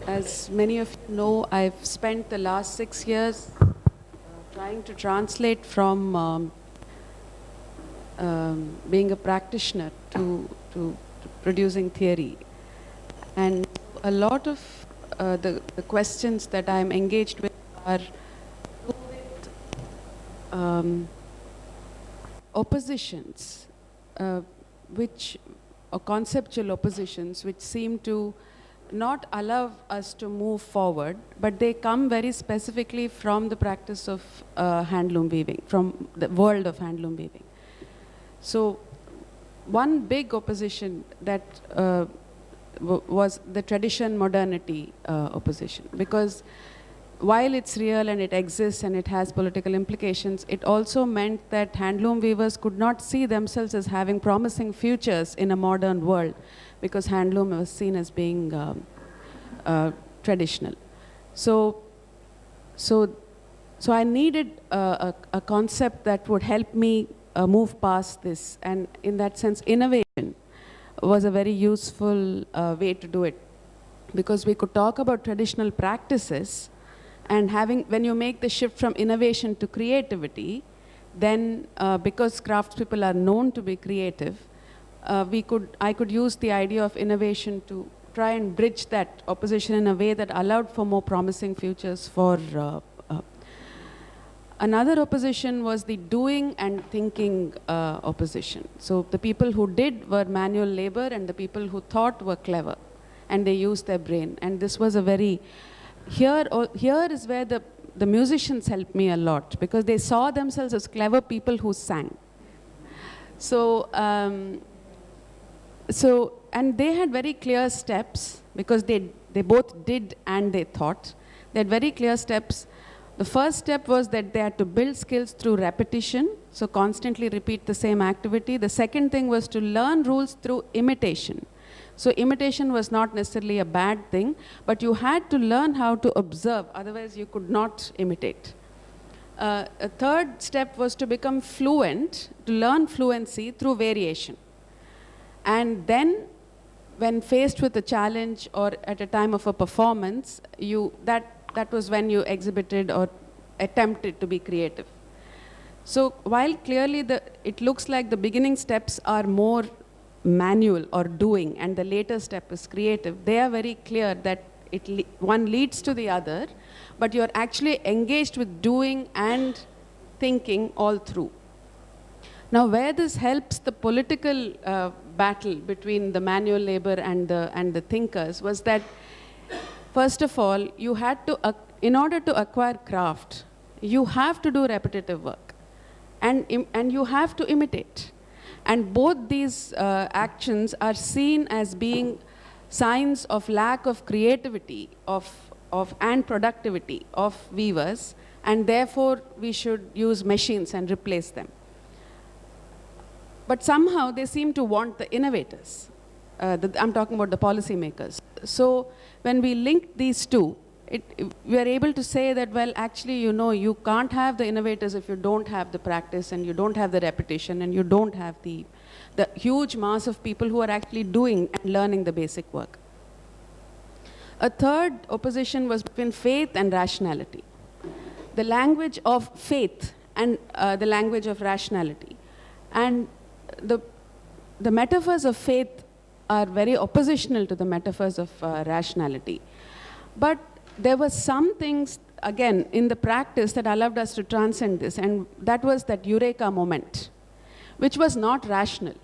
As many of you know, I've spent the last 6 years trying to translate from being a practitioner to producing theory. And a lot of the questions that I'm engaged with are with oppositions, or conceptual oppositions, which seem to not allow us to move forward, but they come very specifically from the practice of handloom weaving, from the world of handloom weaving. So one big opposition that was the tradition modernity opposition, because while it's real and it exists and it has political implications, it also meant that handloom weavers could not see themselves as having promising futures in a modern world, because handloom was seen as being traditional. So I needed a concept that would help me move past this, and in that sense, innovation was a very useful way to do it, because we could talk about traditional practices, and when you make the shift from innovation to creativity, then because craftspeople are known to be creative, I could use the idea of innovation to try and bridge that opposition in a way that allowed for more promising futures for. Another opposition was the doing and thinking opposition. So the people who did were manual labor, and the people who thought were clever, and they used their brain. And this was a very, here is where the musicians helped me a lot, because they saw themselves as clever people who sang. So, and they had very clear steps, because they both did and they thought. They had very clear steps. The first step was that they had to build skills through repetition, so constantly repeat the same activity. The second thing was to learn rules through imitation. So imitation was not necessarily a bad thing, but you had to learn how to observe, otherwise you could not imitate. A third step was to become fluent, to learn fluency through variation. And then, when faced with a challenge or at a time of a performance, that was when you exhibited or attempted to be creative. So while clearly it looks like the beginning steps are more manual or doing, and the later step is creative, they are very clear that one leads to the other, but you're actually engaged with doing and thinking all through. Now, where this helps the political battle between the manual labor and the thinkers was that, first of all, you had to, in order to acquire craft, you have to do repetitive work, and you have to imitate. And both these actions are seen as being signs of lack of creativity and productivity of weavers, and therefore we should use machines and replace them. But somehow they seem to want the innovators. I'm talking about the policymakers. So when we link these two, we are able to say that, well, actually, you can't have the innovators if you don't have the practice, and you don't have the repetition, and you don't have the huge mass of people who are actually doing and learning the basic work. A third opposition was between faith and rationality. The language of faith and the language of rationality. And the metaphors of faith are very oppositional to the metaphors of rationality. But there were some things, again, in the practice that allowed us to transcend this, and that was that eureka moment, which was not rational.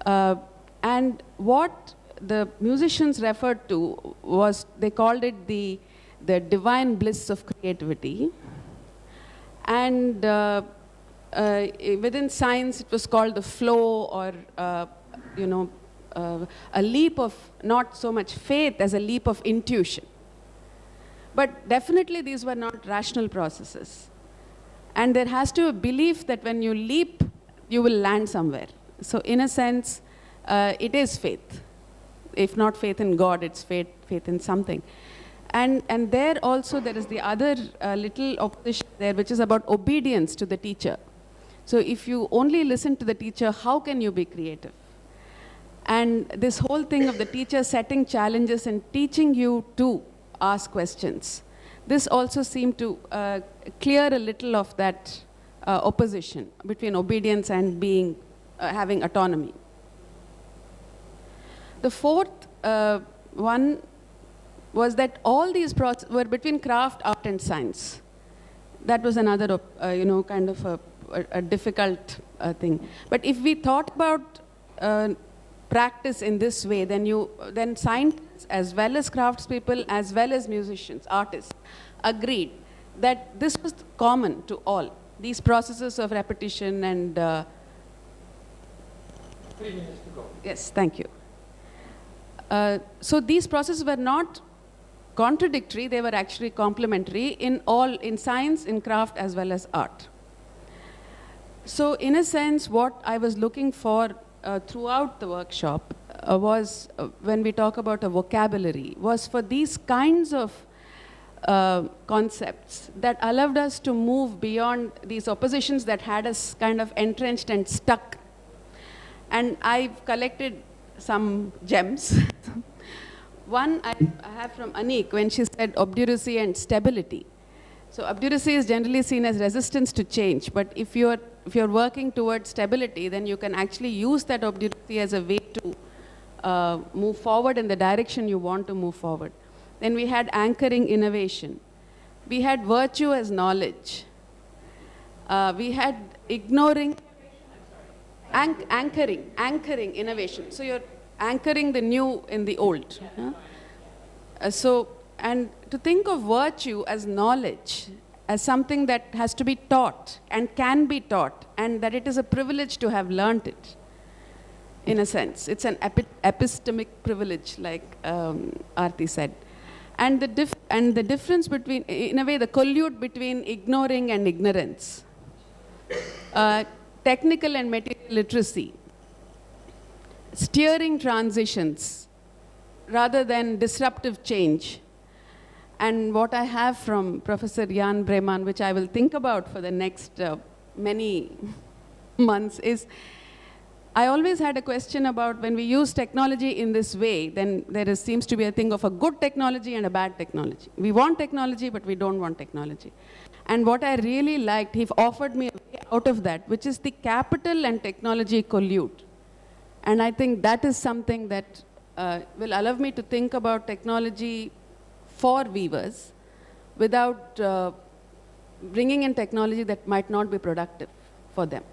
And what the musicians referred to was, they called it the divine bliss of creativity. And within science, it was called the flow, or a leap of not so much faith as a leap of intuition. But definitely these were not rational processes. And there has to be a belief that when you leap, you will land somewhere. So in a sense, it is faith. If not faith in God, it's faith in something. And there also there is the other little opposition there, which is about obedience to the teacher. So if you only listen to the teacher, how can you be creative? And this whole thing of the teacher setting challenges and teaching you to ask questions, this also seemed to clear a little of that opposition between obedience and having autonomy. The fourth one was that all these were between craft, art, and science. That was another, kind of a difficult thing. But if we thought about practice in this way, then scientists, as well as craftspeople, as well as musicians, artists, agreed that this was common to all. These processes of repetition and... 3 minutes to go. Yes, thank you. So these processes were not contradictory, they were actually complementary in science, in craft, as well as art. So in a sense, what I was looking for throughout the workshop was, when we talk about a vocabulary, was for these kinds of concepts that allowed us to move beyond these oppositions that had us kind of entrenched and stuck. And I've collected some gems. One I have from Anik when she said obduracy and stability. So obduracy is generally seen as resistance to change, but if you're working towards stability, then you can actually use that obduracy as a way to move forward in the direction you want to move forward. Then we had anchoring innovation. We had virtue as knowledge. We had ignoring, anchoring innovation. So you're anchoring the new in the old. And to think of virtue as knowledge, as something that has to be taught and can be taught, and that it is a privilege to have learnt it, in a sense. It's an epistemic privilege, like Aarti said. And the difference between, in a way, the collude between ignoring and ignorance. Technical and material literacy. Steering transitions rather than disruptive change. And what I have from Professor Jan Breman, which I will think about for the next many months, is I always had a question about when we use technology in this way, then seems to be a thing of a good technology and a bad technology. We want technology, but we don't want technology. And what I really liked, he offered me a way out of that, which is the capital and technology collude. And I think that is something that will allow me to think about technology for weavers without bringing in technology that might not be productive for them.